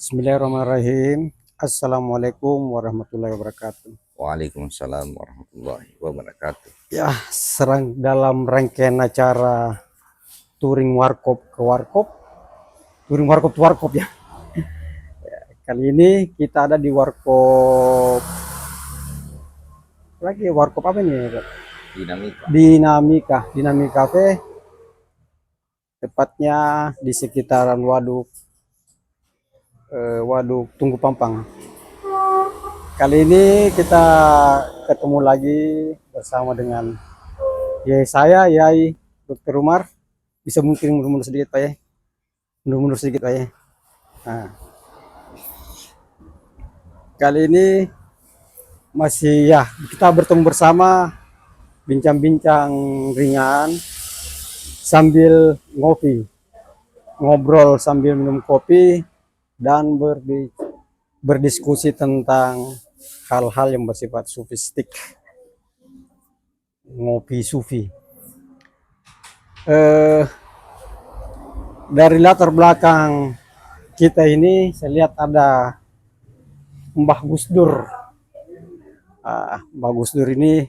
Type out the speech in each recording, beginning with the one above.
Bismillahirrahmanirrahim. Assalamualaikum warahmatullahi wabarakatuh. Waalaikumsalam warahmatullahi wabarakatuh. Ya, serang dalam rangkaian acara touring warkop ke warkop, touring warkop to warkop ya. Kali ini kita ada di warkop lagi warkop apa ini? Dinamika. Dinamika Cafe, tepatnya di sekitaran Waduk Tunggu Pampang. Kali ini kita ketemu lagi bersama dengan Yai Dr. Umar. Bisa mungkin mundur sedikit Pak ya. Mundur sedikit Pak ya. Nah, kali ini masih ya kita bertemu bersama bincang-bincang ringan sambil ngobrol sambil minum kopi dan berdiskusi tentang hal-hal yang bersifat sufistik, ngopi sufi. Dari latar belakang kita ini saya lihat ada Mbah Gus Dur. Mbah Gus Dur ini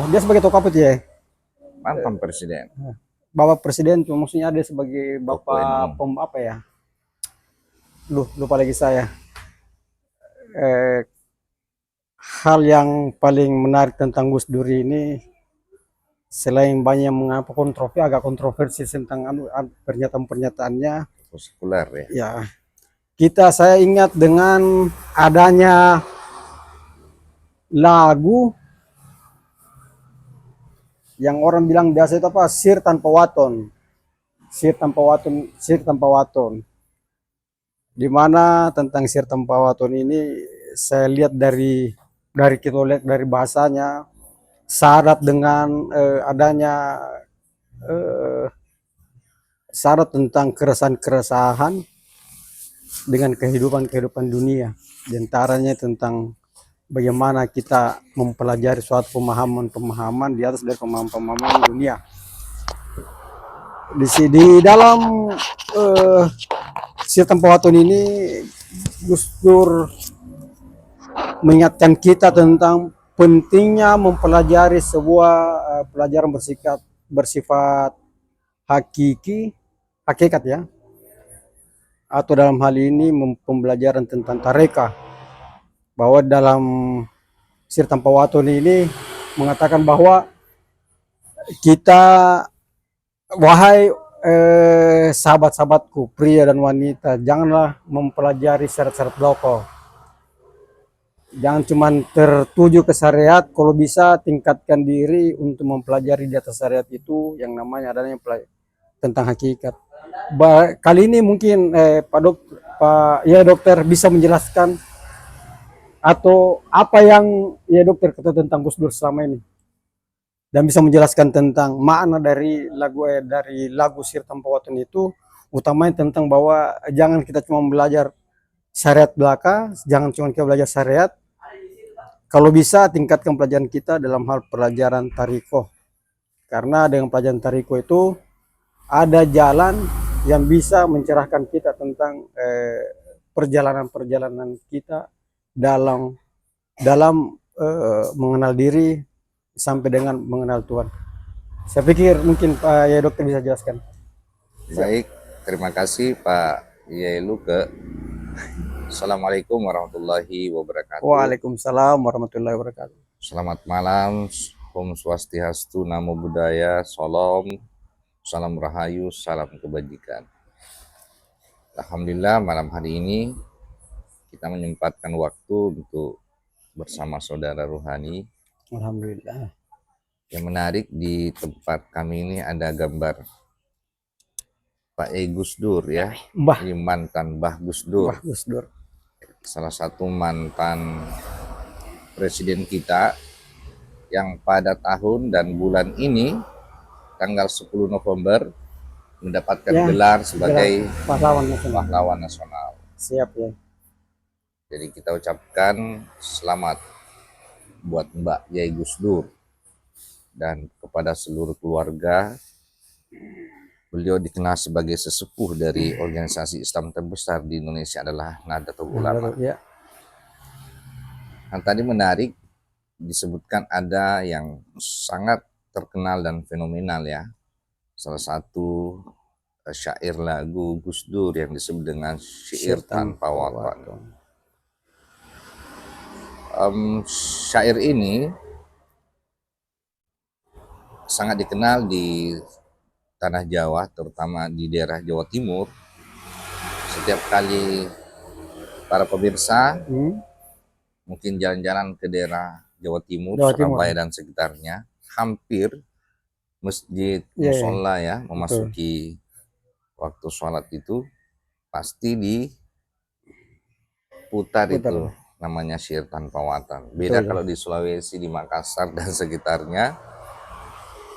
dia sebagai tokoh apa ya? Mantan presiden. Bapak presiden, cuma maksudnya ada sebagai bapak apa ya? Lupa lagi saya. Hal yang paling menarik tentang Gus Dur ini, selain banyak mengapa agak kontroversi tentang pernyataan-pernyataannya, Sekuler ya. Ya, saya ingat dengan adanya lagu yang orang bilang biasa itu apa? Sir tanpa waton. Di mana tentang sir tanpa waton ini saya lihat kita lihat dari bahasanya syarat dengan adanya syarat tentang keresahan dengan kehidupan dunia. Di antaranya tentang bagaimana kita mempelajari suatu pemahaman di atas dari pemahaman dunia. Di dalam sistem pewaton ini Gus Dur mengingatkan kita tentang pentingnya mempelajari sebuah pelajaran bersifat hakikat ya, atau dalam hal ini pembelajaran tentang tarekah, bahwa dalam Sir Tanpa Waton ini mengatakan bahwa kita, wahai sahabat-sahabatku pria dan wanita, janganlah mempelajari syarat-syarat beloko. Jangan cuma tertuju ke syariat, kalau bisa tingkatkan diri untuk mempelajari di atas syariat itu yang namanya adanya tentang hakikat. Kali ini mungkin Pak dokter bisa menjelaskan atau apa yang dokter kata tentang Gus Dur selama ini, dan bisa menjelaskan tentang makna dari lagu Sir Tanpa Waton itu, utamanya tentang bahwa jangan kita cuma belajar syariat belaka, jangan cuma kita belajar syariat, kalau bisa tingkatkan pelajaran kita dalam hal pelajaran tarikoh, karena dengan pelajaran tarikoh itu ada jalan yang bisa mencerahkan kita tentang perjalanan kita dalam mengenal diri sampai dengan mengenal Tuhan. Saya pikir mungkin Pak dokter bisa jelaskan. Baik, terima kasih Pak Yailuke. Assalamualaikum warahmatullahi wabarakatuh. Waalaikumsalam warahmatullahi wabarakatuh. Selamat malam, Om Swastiastu, Namo Buddhaya, Salam Rahayu, salam kebajikan. Alhamdulillah malam hari ini kita menyempatkan waktu untuk bersama saudara Ruhani. Alhamdulillah. Yang menarik di tempat kami ini ada gambar Pak Gus Dur ya. Ini mantan Mbah Gus Dur. Mbah Gus Dur. Salah satu mantan presiden kita yang pada tahun dan bulan ini tanggal 10 November mendapatkan gelar sebagai pahlawan nasional. Siap ya. Jadi kita ucapkan selamat buat Mbak Yai Gus Dur dan kepada seluruh keluarga Beliau dikenal sebagai sesepuh dari organisasi Islam terbesar di Indonesia adalah Nahdlatul Ulama. Ya. Nah, tadi menarik disebutkan ada yang sangat terkenal dan fenomenal ya. Salah satu syair lagu Gus Dur yang disebut dengan syair tanpa waton. Syair ini sangat dikenal di tanah Jawa, terutama di daerah Jawa Timur. Setiap kali para pemirsa mungkin jalan-jalan ke daerah Jawa Timur, Surabaya dan sekitarnya, hampir masjid, musola ya, memasuki waktu sholat itu pasti diputar itu namanya syair tanpa waton. Beda kalau di Sulawesi, di Makassar dan sekitarnya,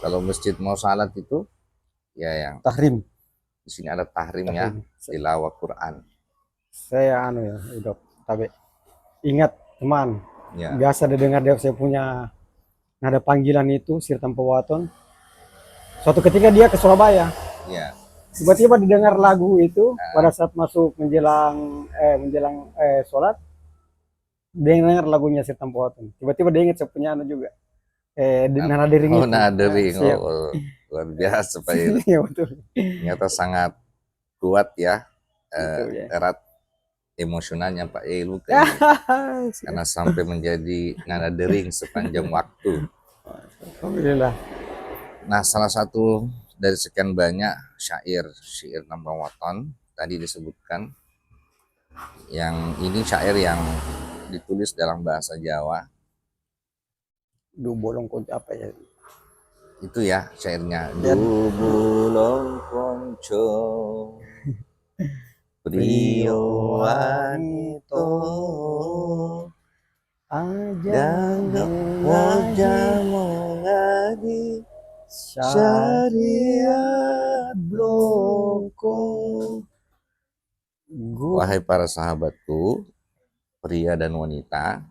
kalau masjid mau sholat itu ya yang tahrim. Di sini ada tahrim ya, tilawah Quran. Saya hidup tapi ingat teman, biasa didengar saya punya nada panggilan itu syair tanpa waton. Suatu ketika dia ke Surabaya, tiba-tiba didengar lagu itu pada saat masuk menjelang sholat, dia dengar lagunya syair tanpa waton. Tiba-tiba dia ingat saya punya juga. Nada dering itu. Nada dering, luar biasa Pak Il. Iya betul. Ternyata sangat kuat ya, erat emosionalnya Pak Il karena sampai menjadi nada dering sepanjang waktu. Alhamdulillah. Nah, salah satu dari sekian banyak syair tanpa waton tadi disebutkan, yang ini syair yang ditulis dalam bahasa Jawa. Bolong apa ya? Itu ya syairnya. Bolong konco priyo wanito aja mengaji syariat bloko. Wahai para sahabatku, pria dan wanita,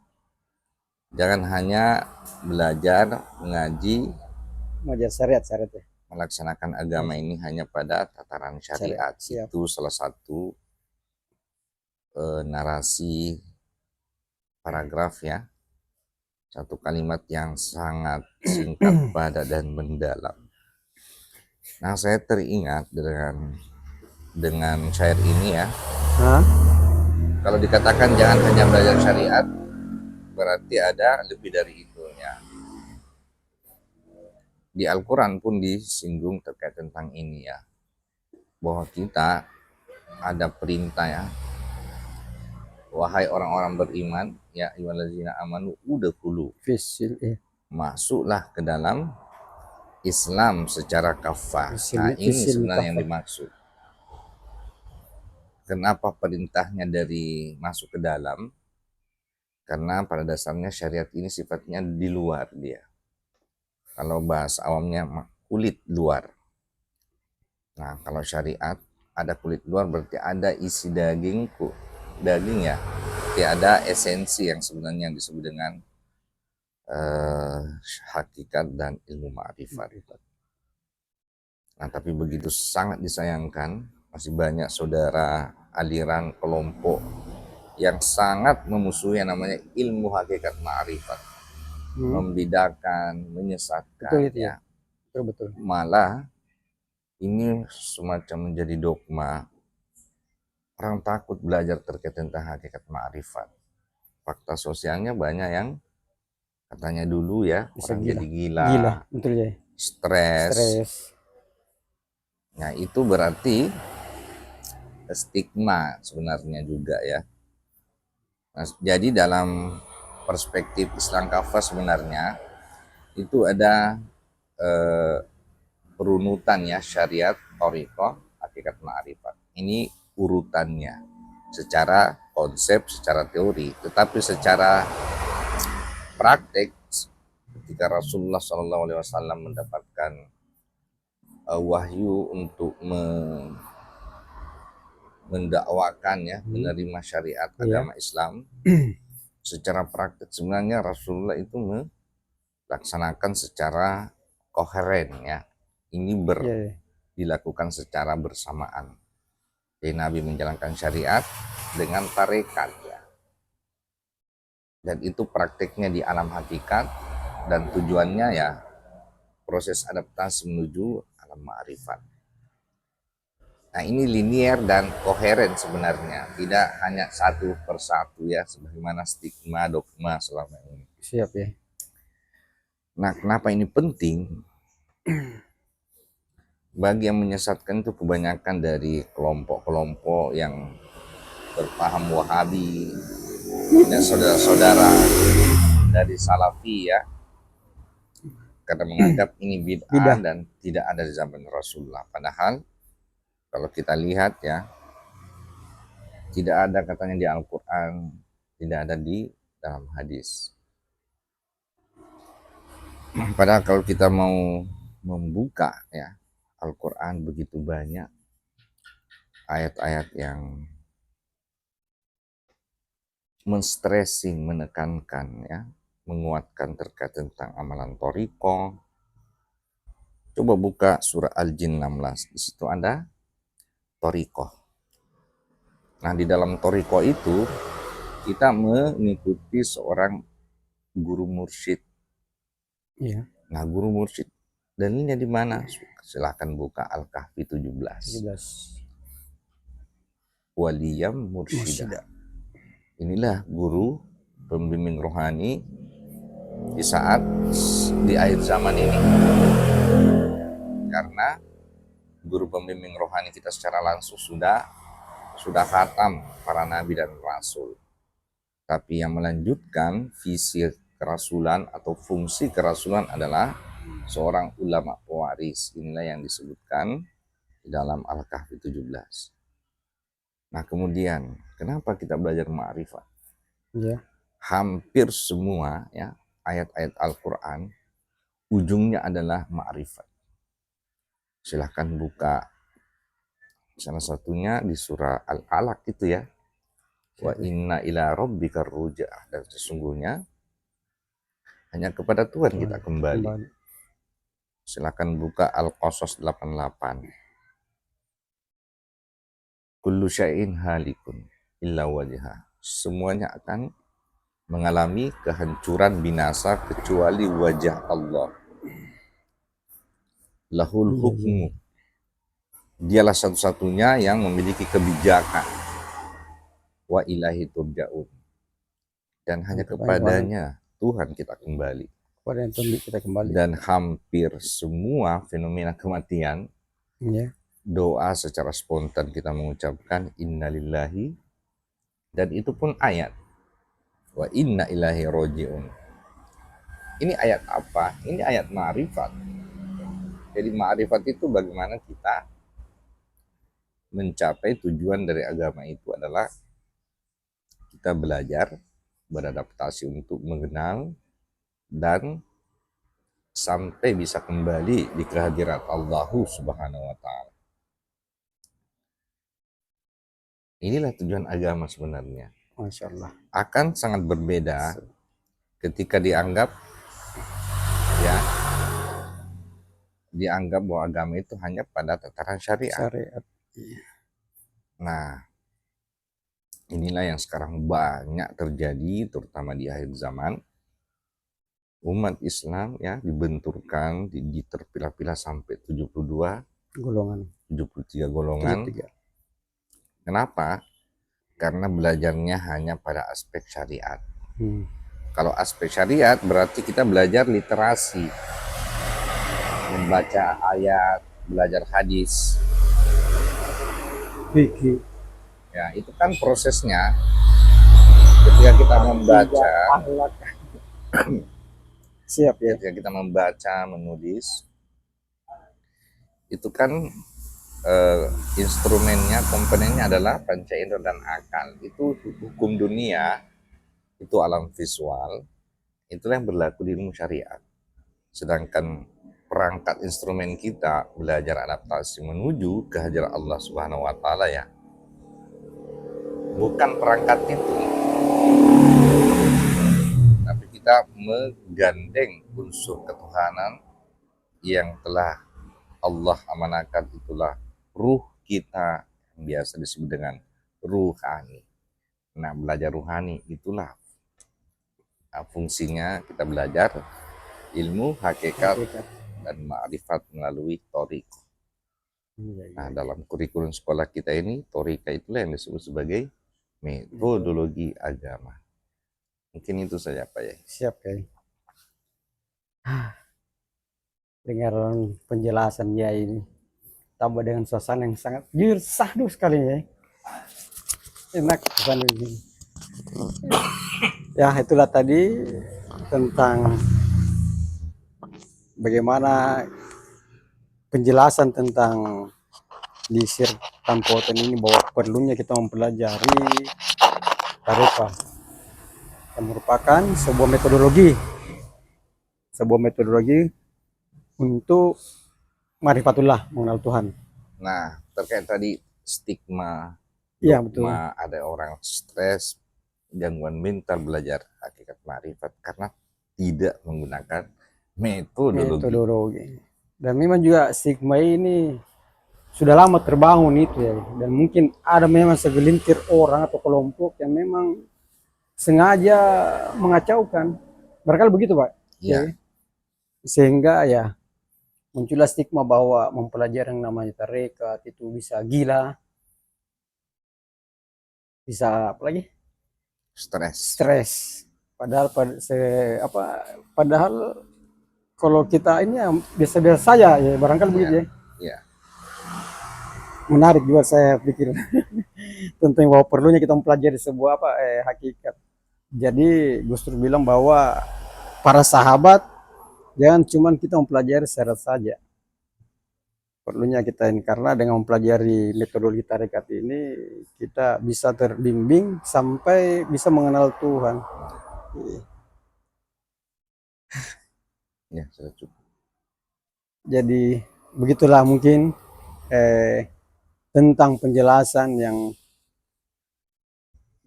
jangan hanya belajar mengaji, syariat ya. Melaksanakan agama ini hanya pada tataran syariat. Itu salah satu narasi paragraf ya. Satu kalimat yang sangat singkat, padat dan mendalam. Nah, saya teringat dengan syair ini ya. Kalau dikatakan jangan hanya belajar syariat, berarti ada lebih dari itu ya. Di Al-Quran pun disinggung terkait tentang ini ya, bahwa kita ada perintah ya, wahai orang-orang beriman, ya ayyuhallazina amanu udkhulu, masuklah ke dalam Islam secara kafah. Nah, ini sebenarnya yang dimaksud. Kenapa perintahnya dari masuk ke dalam? Karena pada dasarnya syariat ini sifatnya di luar dia. Kalau bahasa awamnya kulit luar. Nah, kalau syariat ada kulit luar berarti ada isi daging ya. Berarti ada esensi yang sebenarnya disebut dengan hakikat dan ilmu ma'rifat. Nah, tapi begitu sangat disayangkan, masih banyak saudara aliran kelompok yang sangat memusuhi yang namanya ilmu hakikat ma'rifat. Membedakan, menyesatkan ya. Betul. Malah ini semacam menjadi dogma. Orang takut belajar terkait tentang hakikat ma'rifat. Fakta sosialnya banyak yang katanya dulu ya, orang jadi gila, betul ya. Stres. Nah, itu berarti stigma sebenarnya juga ya. Nah, jadi dalam perspektif Islam kafah sebenarnya itu ada perunutan ya, syariat, thariqah, hakikat ma'rifat. Ini urutannya secara konsep, secara teori, tetapi secara praktek ketika Rasulullah SAW mendapatkan wahyu untuk mendakwakan ya, menerima syariat agama Islam, secara praktek sebenarnya Rasulullah itu melaksanakan secara koheren ya. Ini dilakukan secara bersamaan. Jadi Nabi menjalankan syariat dengan tarekat ya. Dan itu prakteknya di alam hakikat dan tujuannya ya proses adaptasi menuju alam ma'rifat. Nah ini linier dan koheren sebenarnya, tidak hanya satu persatu ya, sebagaimana stigma dogma selama ini. Siap ya. Nah kenapa ini penting? Bagi yang menyesatkan itu kebanyakan dari kelompok-kelompok yang berpaham Wahabi dan saudara-saudara dari Salafi ya, karena menganggap ini bid'ah Bidah. dan tidak ada di zaman Rasulullah. Padahal kalau kita lihat ya, tidak ada katanya di Al-Quran, tidak ada di dalam hadis. Padahal kalau kita mau membuka ya, Al-Quran begitu banyak ayat-ayat yang men-stressing, menekankan ya, menguatkan terkait tentang amalan thariqah. Coba buka surah Al-Jin 16, di situ ada thariqah. Nah di dalam thariqah itu kita mengikuti seorang guru mursyid. Iya. Nah guru mursyid dalilnya di mana? Silahkan buka Al-Kahfi 17. 17. Waliyam mursyida. Inilah guru pembimbing rohani di akhir zaman ini. Karena guru pembimbing rohani kita secara langsung sudah khatam para nabi dan rasul. Tapi yang melanjutkan visi kerasulan atau fungsi kerasulan adalah seorang ulama pewaris. Inilah yang disebutkan di dalam Al-Kahfi 17. Nah kemudian, kenapa kita belajar ma'rifat? Iya. Hampir semua ya ayat-ayat Al-Quran ujungnya adalah ma'rifat. Silahkan buka salah satunya di surah Al-Alaq itu ya. Wa inna ila rabbika ruja'ah, dan sesungguhnya hanya kepada Tuhan kita kembali. Silakan buka Al-Qasas 88. Kullu syai'in halikun illa wajha. Semuanya akan mengalami kehancuran binasa kecuali wajah Allah. Lahul hukmu. Dialah satu-satunya yang memiliki kebijakan. Wa ilahi turja'un. Dan hanya kepadanya Tuhan kita kembali. Kepada yang Tuhan kita kembali. Dan hampir semua fenomena kematian, Iya. doa secara spontan kita mengucapkan innalillahi, dan itu pun ayat. Wa inna ilahi roji'un. Ini ayat apa? Ini ayat ma'rifat. Jadi ma'rifat itu bagaimana kita mencapai tujuan dari agama itu adalah kita belajar, beradaptasi untuk mengenal, dan sampai bisa kembali di kehadirat Allah Subhanahu wa Ta'ala. Inilah tujuan agama sebenarnya. Masya Allah. Akan sangat berbeda ketika dianggap bahwa agama itu hanya pada tataran syariat. Nah, inilah yang sekarang banyak terjadi, terutama di akhir zaman. Umat Islam ya dibenturkan, diterpilah-pilah sampai 72 golongan, 73 golongan. 73. Kenapa? Karena belajarnya hanya pada aspek syariat. Kalau aspek syariat berarti kita belajar literasi, membaca ayat, belajar hadis. Fikih. Ya, itu kan prosesnya ketika kita membaca, siap ya. ketika kita membaca, menulis, itu kan instrumennya, komponennya adalah panca indera dan akal. Itu hukum dunia, itu alam visual, itulah yang berlaku di ilmu syariat. Sedangkan perangkat instrumen kita belajar adaptasi menuju kehadiran Allah Subhanahu wa Ta'ala ya, bukan perangkat itu, tapi kita menggandeng unsur ketuhanan yang telah Allah amanahkan itulah ruh kita yang biasa disebut dengan ruhani. Nah, belajar ruhani itulah fungsinya kita belajar ilmu hakikat Hakikat. dan ma'rifat melalui thariqah. Iya, iya. Nah, dalam kurikulum sekolah kita ini, thariqah itulah yang disebut sebagai metodologi agama. Mungkin itu saja Pak ya. Siap Kiai. Dengar penjelasan ya ini, tambah dengan suasana yang sangat jujur sahdu sekali ya. Enak suasana ini. Ya itulah tadi tentang bagaimana penjelasan tentang di Sir Tampoten ini, bahwa perlunya kita mempelajari tarekat yang merupakan sebuah metodologi untuk marifatullah, mengenal Tuhan. Nah, terkait tadi stigma, Iya betul. ada orang stres, gangguan mental belajar hakikat marifat karena tidak menggunakan metodologi. Dan memang juga stigma ini sudah lama terbangun itu ya, dan mungkin ada memang segelintir orang atau kelompok yang memang sengaja mengacaukan, barangkali begitu Pak. Ya. Sehingga ya muncullah stigma bahwa mempelajari yang namanya tarekat itu bisa gila, bisa apa lagi, stres. Padahal padahal kalau kita ini ya biasa-biasa saja ya, barangkali begitu ya. Ya. Menarik juga saya pikir tentang bahwa perlunya kita mempelajari sebuah hakikat. Jadi Gus Dur bilang bahwa para sahabat jangan cuma kita mempelajari syarat saja. Perlunya kita ini, karena dengan mempelajari metodologi tarekat ini kita bisa terbimbing sampai bisa mengenal Tuhan. Ya, sudah cukup. Jadi begitulah mungkin tentang penjelasan yang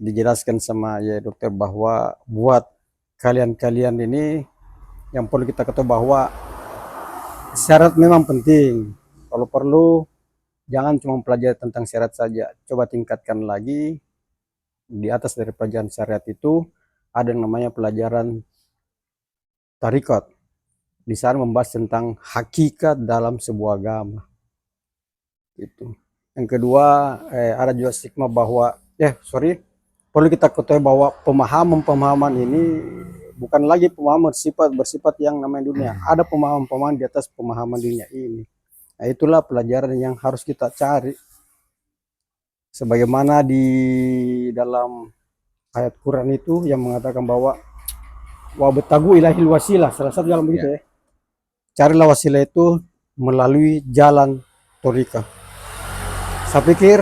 dijelaskan sama ya dokter, bahwa buat kalian-kalian ini yang perlu kita ketahui bahwa syarat memang penting. Kalau perlu jangan cuma mempelajari tentang syarat saja, coba tingkatkan lagi. Di atas dari pelajaran syariat itu ada yang namanya pelajaran tarikat. Di sana membahas tentang hakikat dalam sebuah agama. Itu. Yang kedua, ada juga stigma bahwa perlu kita ketahui bahwa pemahaman ini bukan lagi pemahaman bersifat yang namanya dunia. Ada pemahaman di atas pemahaman dunia ini. Nah, itulah pelajaran yang harus kita cari. Sebagaimana di dalam ayat Quran itu yang mengatakan bahwa wabtagu ilahil wasilah, salah satu jalan begitu ya. Carilah wasilah itu melalui jalan thariqah. Saya pikir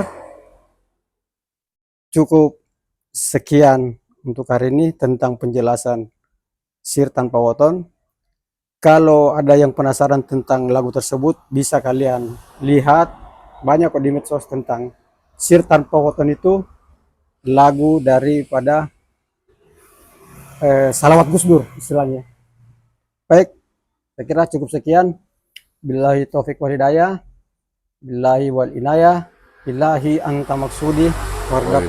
cukup sekian untuk hari ini tentang penjelasan Sir Tanpa Waton. Kalau ada yang penasaran tentang lagu tersebut, bisa kalian lihat banyak di medsos tentang Sir Tanpa Waton. Itu lagu daripada salawat Gus Dur istilahnya. Baik, saya kira cukup sekian. Billahi taufik wal hidayah, billahi wal inayah, billahi anta maksudi warda.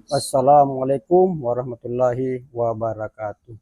Wassalamualaikum warahmatullahi wabarakatuh.